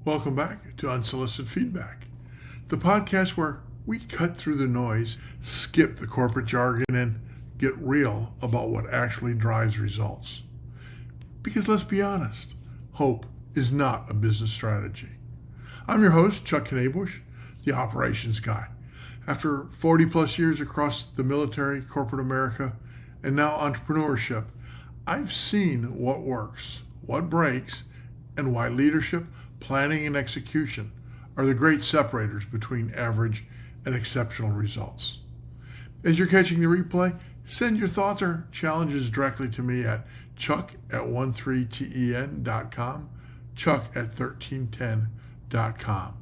Welcome back to Unsolicited Feedback, the podcast where we cut through the noise, skip the corporate jargon, and get real about what actually drives results. Because let's be honest, hope is not a business strategy. I'm your host, Chuck Knabusch, the operations guy. After 40 plus years across the military, corporate America, and now entrepreneurship, I've seen what works, what breaks, and why leadership, planning, and execution are the great separators between average and exceptional results. As you're catching the replay, send your thoughts or challenges directly to me at chuck@13ten.com, chuck@13ten.com.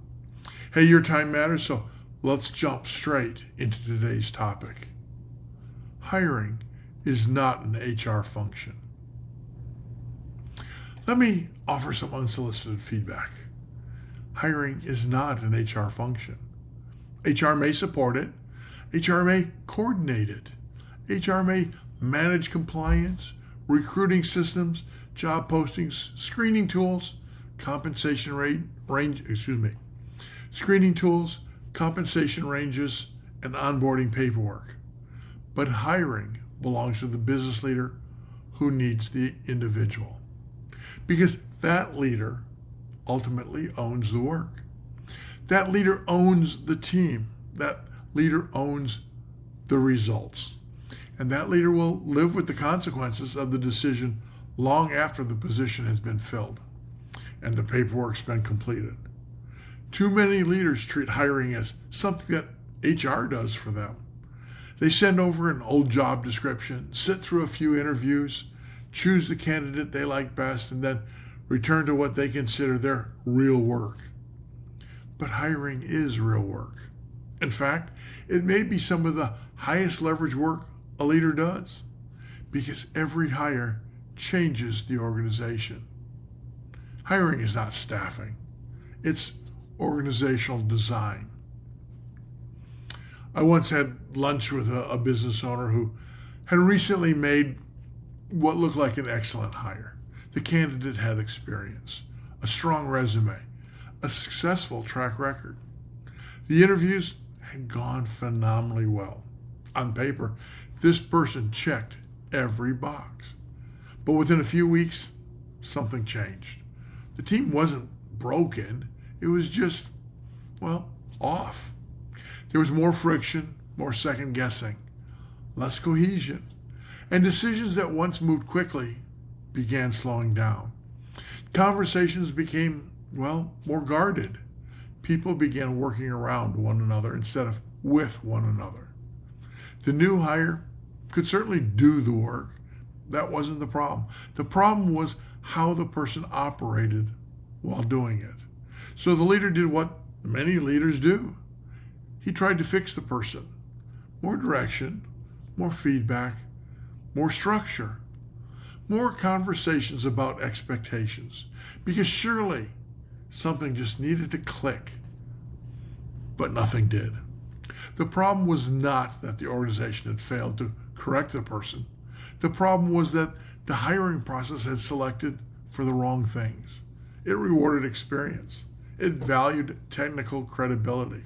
Hey, your time matters, so let's jump straight into today's topic. Hiring is not an HR function. Let me offer some unsolicited feedback. Hiring is not an HR function. HR may support it. HR may coordinate it. HR may manage compliance, recruiting systems, job postings, screening tools, screening tools, compensation ranges, and onboarding paperwork. But hiring belongs to the business leader who needs the individual. Because that leader ultimately owns the work. That leader owns the team. That leader owns the results. And that leader will live with the consequences of the decision long after the position has been filled and the paperwork's been completed. Too many leaders treat hiring as something that HR does for them. They send over an old job description, sit through a few interviews, choose the candidate they like best, and then return to what they consider their real work. But hiring is real work. In fact, it may be some of the highest leverage work a leader does, because every hire changes the organization. Hiring is not staffing. It's organizational design. I once had lunch with a business owner who had recently made what looked like an excellent hire. The candidate had experience, a strong resume, a successful track record. The interviews had gone phenomenally well. On paper, this person checked every box. But within a few weeks, something changed. The team wasn't broken. It was just, off. There was more friction, more second guessing, less cohesion. And decisions that once moved quickly began slowing down. Conversations became, more guarded. People began working around one another instead of with one another. The new hire could certainly do the work. That wasn't the problem. The problem was how the person operated while doing it. So the leader did what many leaders do. He tried to fix the person. More direction, more feedback, more structure, more conversations about expectations, because surely something just needed to click, but nothing did. The problem was not that the organization had failed to correct the person. The problem was that the hiring process had selected for the wrong things. It rewarded experience. It valued technical credibility.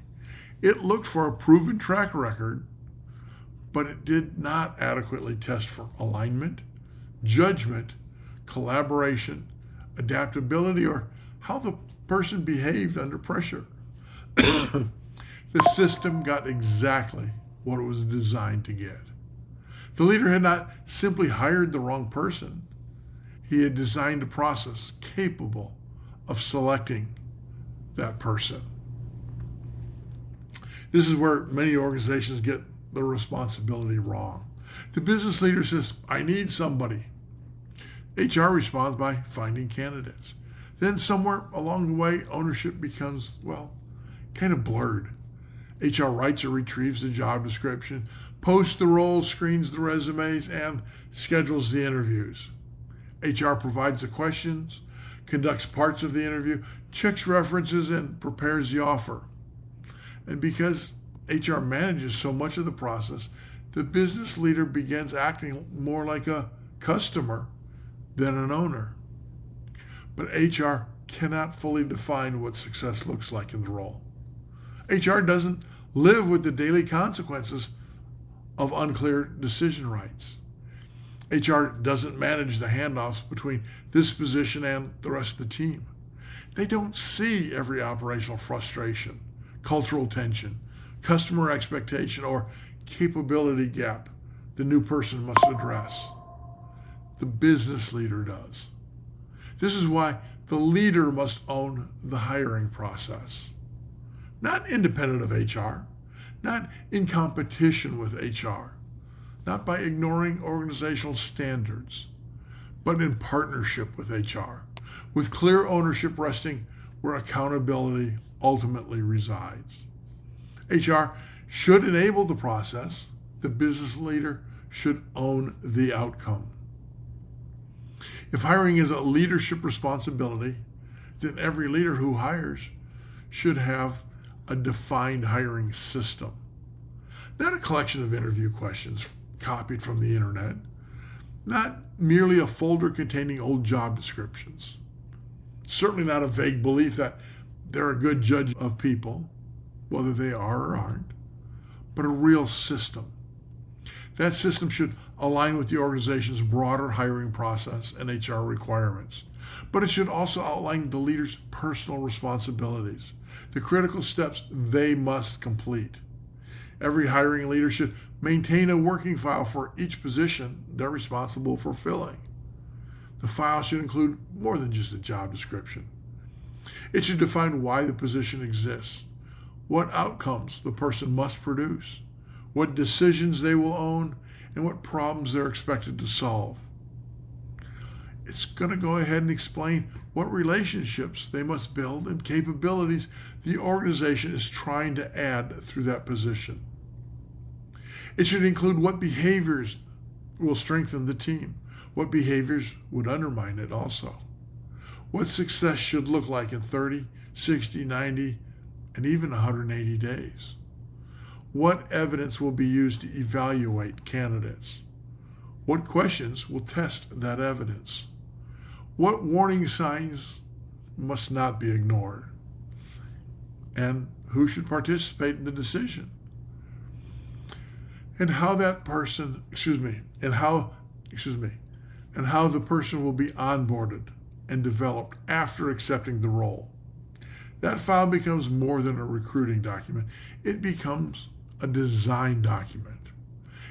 It looked for a proven track record, but it did not adequately test for alignment, judgment, collaboration, adaptability, or how the person behaved under pressure. The system got exactly what it was designed to get. The leader had not simply hired the wrong person. He had designed a process capable of selecting that person. This is where many organizations get the responsibility wrong. The business leader says, I need somebody. HR responds by finding candidates. Then somewhere along the way, ownership becomes, kind of blurred. HR writes or retrieves the job description, posts the roles, screens the resumes, and schedules the interviews. HR provides the questions, conducts parts of the interview, checks references, and prepares the offer. And because HR manages so much of the process, the business leader begins acting more like a customer than an owner. But HR cannot fully define what success looks like in the role. HR doesn't live with the daily consequences of unclear decision rights. HR doesn't manage the handoffs between this position and the rest of the team. They don't see every operational frustration, cultural tension, customer expectation, or capability gap the new person must address. The business leader does. This is why the leader must own the hiring process. Not independent of HR, not in competition with HR, not by ignoring organizational standards, but in partnership with HR, with clear ownership resting where accountability ultimately resides. HR should enable the process. The business leader should own the outcome. If hiring is a leadership responsibility, then every leader who hires should have a defined hiring system, not a collection of interview questions copied from the internet, not merely a folder containing old job descriptions, certainly not a vague belief that they're a good judge of people, whether they are or aren't, but a real system. That system should align with the organization's broader hiring process and HR requirements, but it should also outline the leader's personal responsibilities, the critical steps they must complete. Every hiring leader should maintain a working file for each position they're responsible for filling. The file should include more than just a job description. It should define why the position exists, what outcomes the person must produce, what decisions they will own, and what problems they're expected to solve. It's going to go ahead and explain what relationships they must build and capabilities the organization is trying to add through that position. It should include what behaviors will strengthen the team, what behaviors would undermine it also, what success should look like in 30, 60, 90, and even 180 days. What evidence will be used to evaluate candidates? What questions will test that evidence? What warning signs must not be ignored? And who should participate in the decision? And how the person will be onboarded and developed after accepting the role. That file becomes more than a recruiting document. It becomes a design document.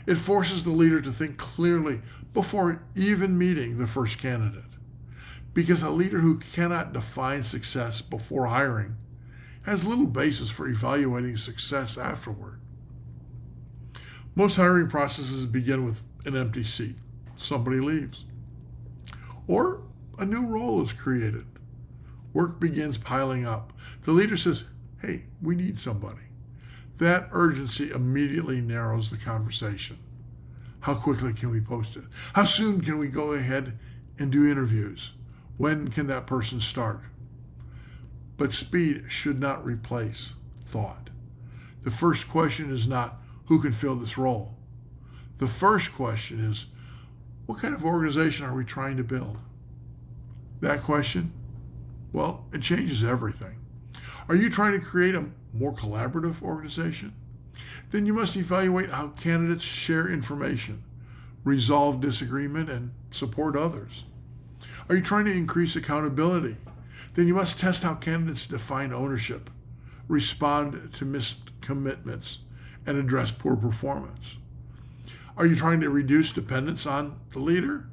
It forces the leader to think clearly before even meeting the first candidate. Because a leader who cannot define success before hiring has little basis for evaluating success afterward. Most hiring processes begin with an empty seat. Somebody leaves. Or a new role is created. Work begins piling up. The leader says, "Hey, we need somebody." That urgency immediately narrows the conversation. How quickly can we post it? How soon can we go ahead and do interviews? When can that person start? But speed should not replace thought. The first question is not who can fill this role. The first question is, what kind of organization are we trying to build? That question, well, it changes everything. Are you trying to create a more collaborative organization? Then you must evaluate how candidates share information, resolve disagreement, and support others. Are you trying to increase accountability? Then you must test how candidates define ownership, respond to missed commitments, and address poor performance. Are you trying to reduce dependence on the leader?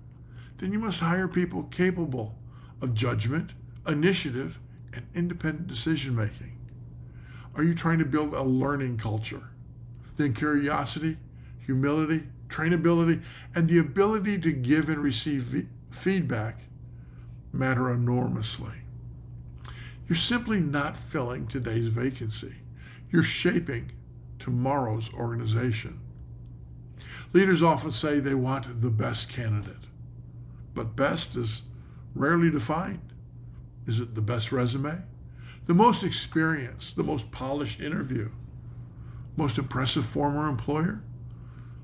Then you must hire people capable of judgment, initiative, and independent decision making. Are you trying to build a learning culture? Then curiosity, humility, trainability, and the ability to give and receive feedback matter enormously. You're simply not filling today's vacancy. You're shaping tomorrow's organization. Leaders often say they want the best candidate, but best is rarely defined. Is it the best resume? The most experienced, the most polished interview? Most impressive former employer?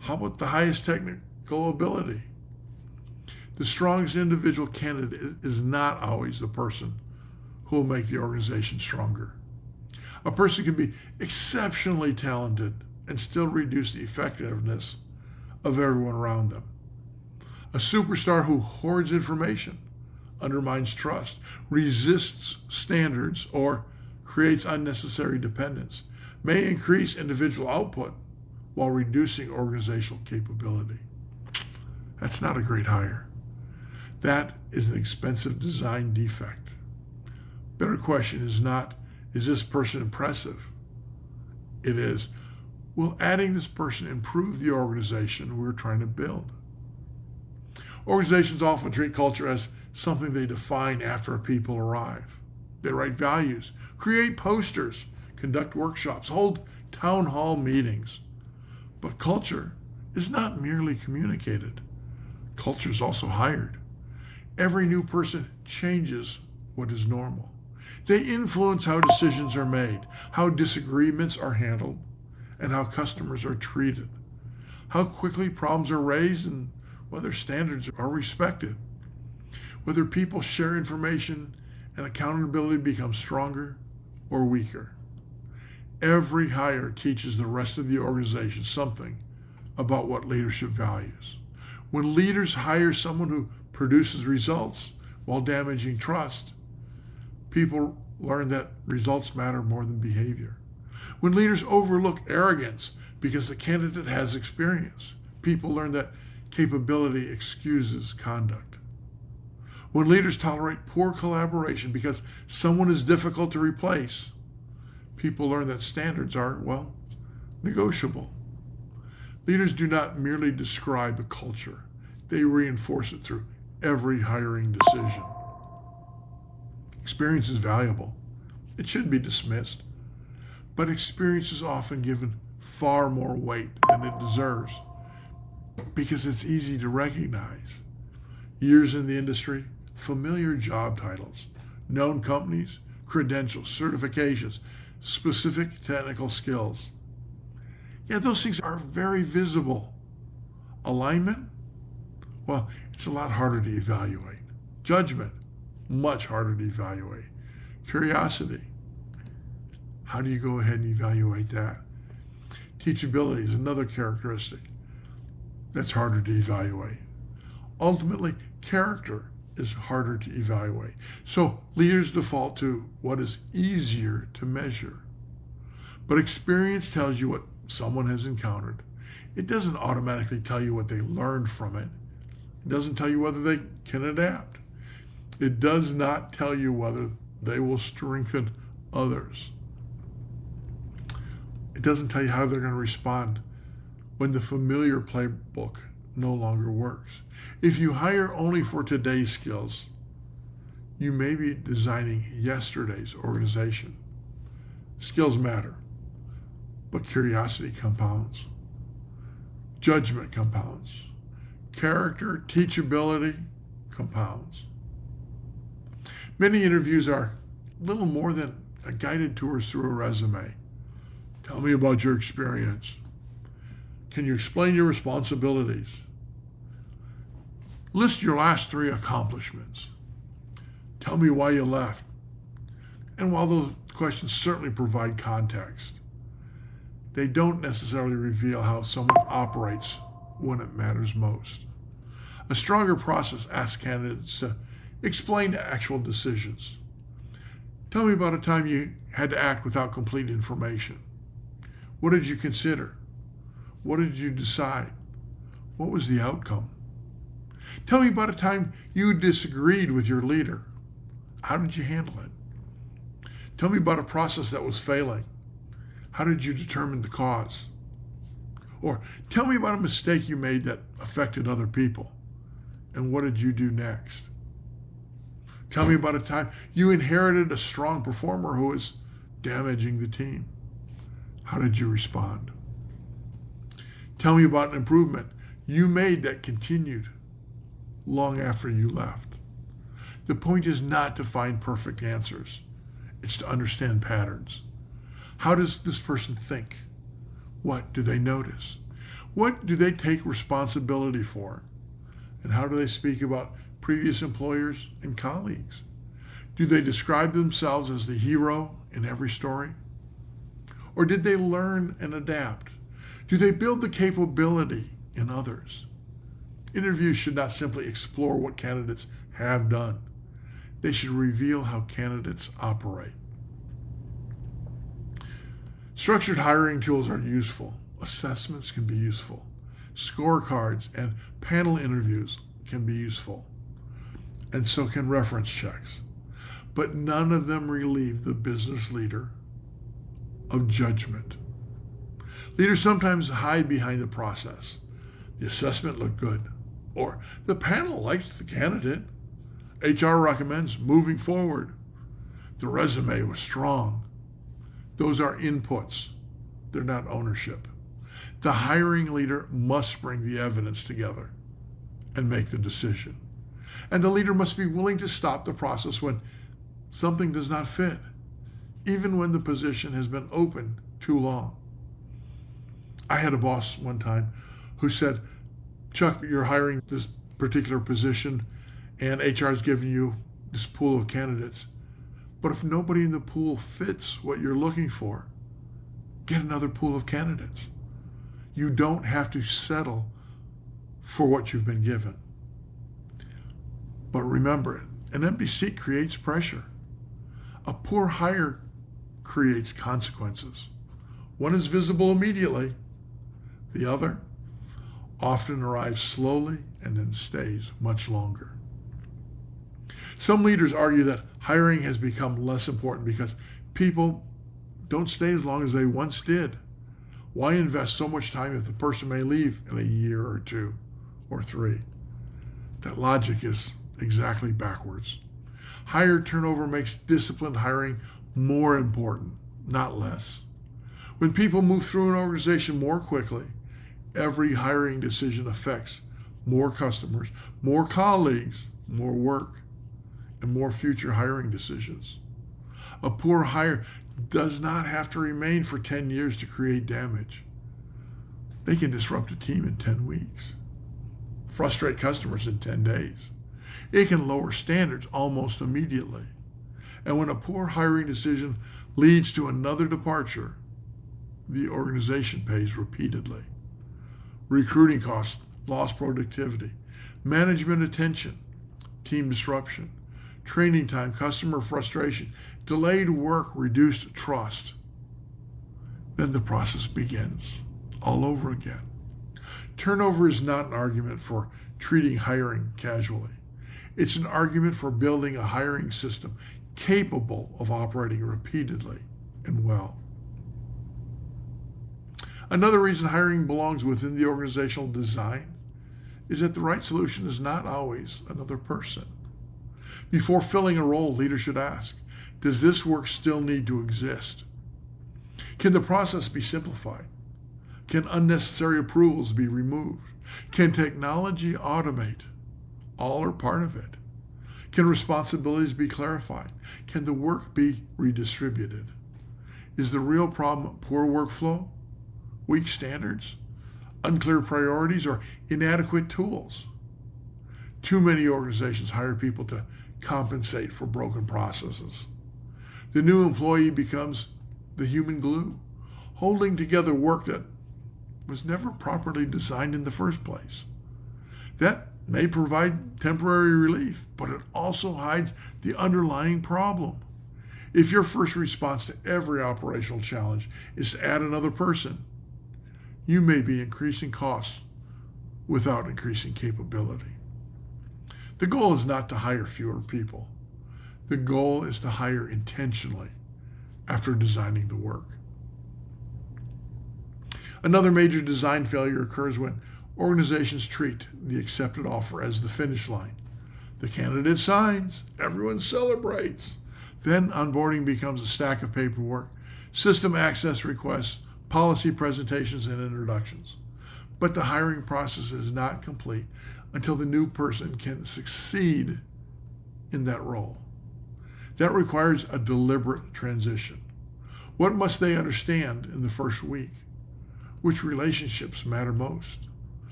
How about the highest technical ability? The strongest individual candidate is not always the person who will make the organization stronger. A person can be exceptionally talented and still reduce the effectiveness of everyone around them. A superstar who hoards information, undermines trust, resists standards, or creates unnecessary dependence may increase individual output while reducing organizational capability. That's not a great hire. That is an expensive design defect. Better question is not, is this person impressive? It is, will adding this person improve the organization we're trying to build? Organizations often treat culture as something they define after people arrive. They write values, create posters, conduct workshops, hold town hall meetings. But culture is not merely communicated. Culture is also hired. Every new person changes what is normal. They influence how decisions are made, how disagreements are handled, and how customers are treated, how quickly problems are raised, and whether standards are respected, whether people share information and accountability becomes stronger or weaker. Every hire teaches the rest of the organization something about what leadership values. When leaders hire someone who produces results while damaging trust, people learn that results matter more than behavior. When leaders overlook arrogance because the candidate has experience, people learn that capability excuses conduct. When leaders tolerate poor collaboration because someone is difficult to replace, people learn that standards are, well, negotiable. Leaders do not merely describe a culture, they reinforce it through every hiring decision. Experience is valuable. It shouldn't be dismissed. But experience is often given far more weight than it deserves because it's easy to recognize. Years in the industry, familiar job titles, known companies, credentials, certifications, specific technical skills. Yeah, those things are very visible. Alignment? Well, it's a lot harder to evaluate. Judgment? Much harder to evaluate. Curiosity? How do you go ahead and evaluate that? Teachability is another characteristic that's harder to evaluate. Ultimately, character is harder to evaluate. So leaders default to what is easier to measure. But experience tells you what someone has encountered. It doesn't automatically tell you what they learned from it. It doesn't tell you whether they can adapt. It does not tell you whether they will strengthen others. It doesn't tell you how they're going to respond when the familiar playbook no longer works. If you hire only for today's skills, you may be designing yesterday's organization. Skills matter, but curiosity compounds. Judgment compounds. Character, teachability compounds. Many interviews are little more than a guided tours through a resume. Tell me about your experience. Can you explain your responsibilities? List your last 3 accomplishments. Tell me why you left. And while those questions certainly provide context, they don't necessarily reveal how someone operates when it matters most. A stronger process asks candidates to explain actual decisions. Tell me about a time you had to act without complete information. What did you consider? What did you decide? What was the outcome? Tell me about a time you disagreed with your leader. How did you handle it? Tell me about a process that was failing. How did you determine the cause? Or tell me about a mistake you made that affected other people. And what did you do next? Tell me about a time you inherited a strong performer who was damaging the team. How did you respond? Tell me about an improvement you made that continued long after you left. The point is not to find perfect answers. It's to understand patterns. How does this person think? What do they notice? What do they take responsibility for? And how do they speak about previous employers and colleagues? Do they describe themselves as the hero in every story? Or did they learn and adapt? Do they build the capability in others? Interviews should not simply explore what candidates have done. They should reveal how candidates operate. Structured hiring tools are useful. Assessments can be useful. Scorecards and panel interviews can be useful. And so can reference checks. But none of them relieve the business leader of judgment. Leaders sometimes hide behind the process. The assessment looked good, or the panel liked the candidate. HR recommends moving forward. The resume was strong. Those are inputs. They're not ownership. The hiring leader must bring the evidence together and make the decision. And the leader must be willing to stop the process when something does not fit, even when the position has been open too long. I had a boss one time who said, Chuck, you're hiring this particular position and HR is giving you this pool of candidates. But if nobody in the pool fits what you're looking for, get another pool of candidates. You don't have to settle for what you've been given. But remember, an empty seat creates pressure. A poor hire creates consequences. One is visible immediately. The other often arrives slowly and then stays much longer. Some leaders argue that hiring has become less important because people don't stay as long as they once did. Why invest so much time if the person may leave in a year or 2 or 3? That logic is exactly backwards. Higher turnover makes disciplined hiring more important, not less. When people move through an organization more quickly, every hiring decision affects more customers, more colleagues, more work, and more future hiring decisions. A poor hire does not have to remain for 10 years to create damage. They can disrupt a team in 10 weeks, frustrate customers in 10 days. It can lower standards almost immediately. And when a poor hiring decision leads to another departure, the organization pays repeatedly. Recruiting costs, lost productivity, management attention, team disruption, training time, customer frustration, delayed work, reduced trust. Then the process begins all over again. Turnover is not an argument for treating hiring casually. It's an argument for building a hiring system capable of operating repeatedly and well. Another reason hiring belongs within the organizational design is that the right solution is not always another person. Before filling a role, leaders should ask, does this work still need to exist? Can the process be simplified? Can unnecessary approvals be removed? Can technology automate all or part of it? Can responsibilities be clarified? Can the work be redistributed? Is the real problem poor workflow, weak standards, unclear priorities, or inadequate tools? Too many organizations hire people to compensate for broken processes. The new employee becomes the human glue, holding together work that was never properly designed in the first place. That may provide temporary relief, but it also hides the underlying problem. If your first response to every operational challenge is to add another person, you may be increasing costs without increasing capability. The goal is not to hire fewer people. The goal is to hire intentionally after designing the work. Another major design failure occurs when organizations treat the accepted offer as the finish line. The candidate signs, everyone celebrates. Then onboarding becomes a stack of paperwork, system access requests, policy presentations, and introductions. But the hiring process is not complete until the new person can succeed in that role. That requires a deliberate transition. What must they understand in the first week? Which relationships matter most?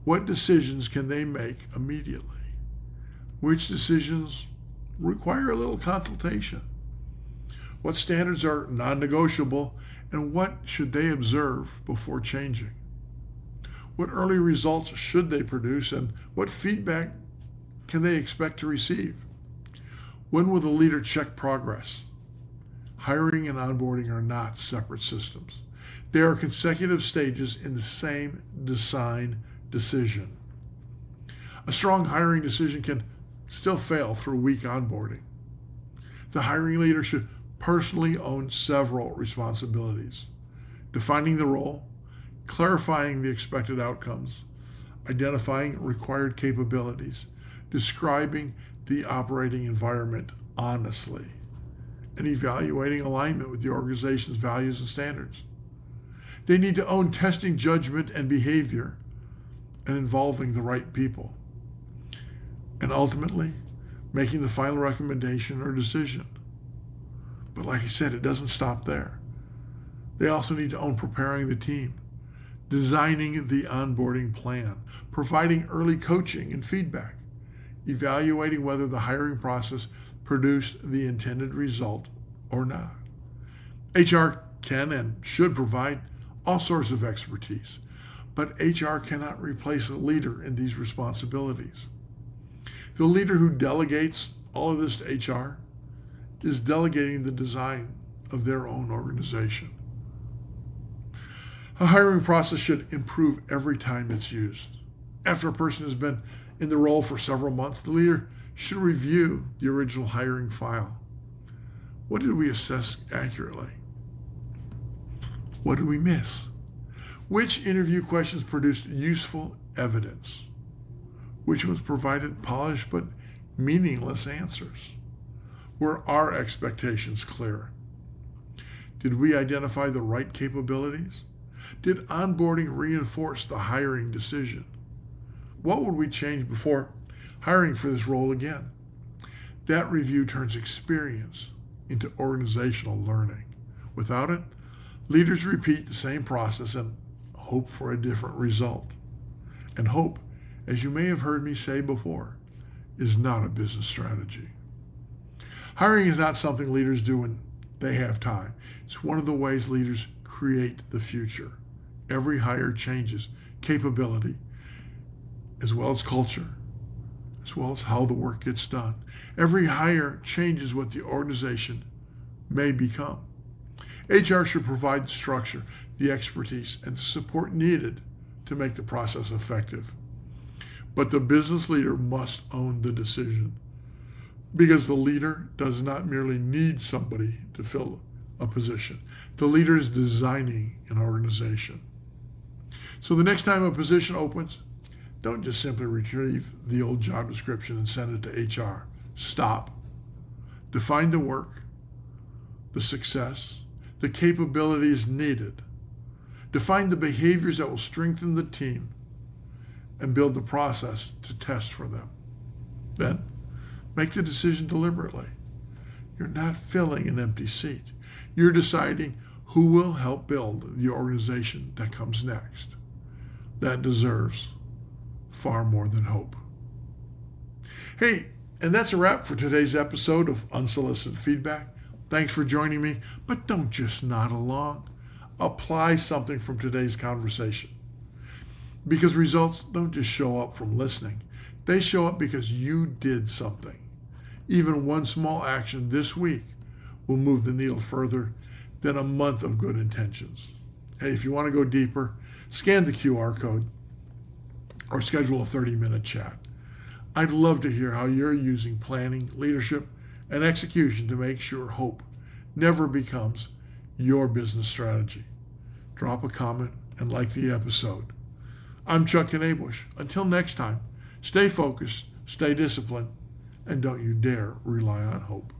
What decisions can they make immediately? Which decisions require a little consultation. What standards are non-negotiable and what should they observe before changing? What early results should they produce and what feedback can they expect to receive? When will the leader check progress? Hiring and onboarding are not separate systems. They are consecutive stages in the same design decision. A strong hiring decision can still fail through weak onboarding. The hiring leader should personally own several responsibilities: defining the role, clarifying the expected outcomes, identifying required capabilities, describing the operating environment honestly, and evaluating alignment with the organization's values and standards. They need to own testing judgment and behavior and involving the right people, and ultimately making the final recommendation or decision. But like I said, it doesn't stop there. They also need to own preparing the team, designing the onboarding plan, providing early coaching and feedback, evaluating whether the hiring process produced the intended result or not. HR can and should provide all sorts of expertise, but HR cannot replace a leader in these responsibilities. The leader who delegates all of this to HR is delegating the design of their own organization. A hiring process should improve every time it's used. After a person has been in the role for several months, the leader should review the original hiring file. What did we assess accurately? What did we miss? Which interview questions produced useful evidence? Which ones provided polished but meaningless answers? Were our expectations clear? Did we identify the right capabilities? Did onboarding reinforce the hiring decision? What would we change before hiring for this role again? That review turns experience into organizational learning. Without it, leaders repeat the same process and hope for a different result. And hope, as you may have heard me say before, is not a business strategy. Hiring is not something leaders do when they have time. It's one of the ways leaders create the future. Every hire changes capability, as well as culture, as well as how the work gets done. Every hire changes what the organization may become. HR should provide the structure, the expertise, and the support needed to make the process effective. But the business leader must own the decision, because the leader does not merely need somebody to fill a position. The leader is designing an organization. So the next time a position opens, don't just simply retrieve the old job description and send it to HR. Stop. Define the work, the success, the capabilities needed. Define the behaviors that will strengthen the team and build the process to test for them. Then, make the decision deliberately. You're not filling an empty seat. You're deciding who will help build the organization that comes next. That deserves far more than hope. Hey, and that's a wrap for today's episode of Unsolicited Feedback. Thanks for joining me, but don't just nod along. Apply something from today's conversation. Because results don't just show up from listening. They show up because you did something. Even one small action this week will move the needle further than a month of good intentions. Hey, if you want to go deeper, scan the QR code or schedule a 30-minute chat. I'd love to hear how you're using planning, leadership, and execution to make sure hope never becomes your business strategy. Drop a comment and like the episode. I'm Chuck Knabusch. Until next time, stay focused, stay disciplined, and don't you dare rely on hope.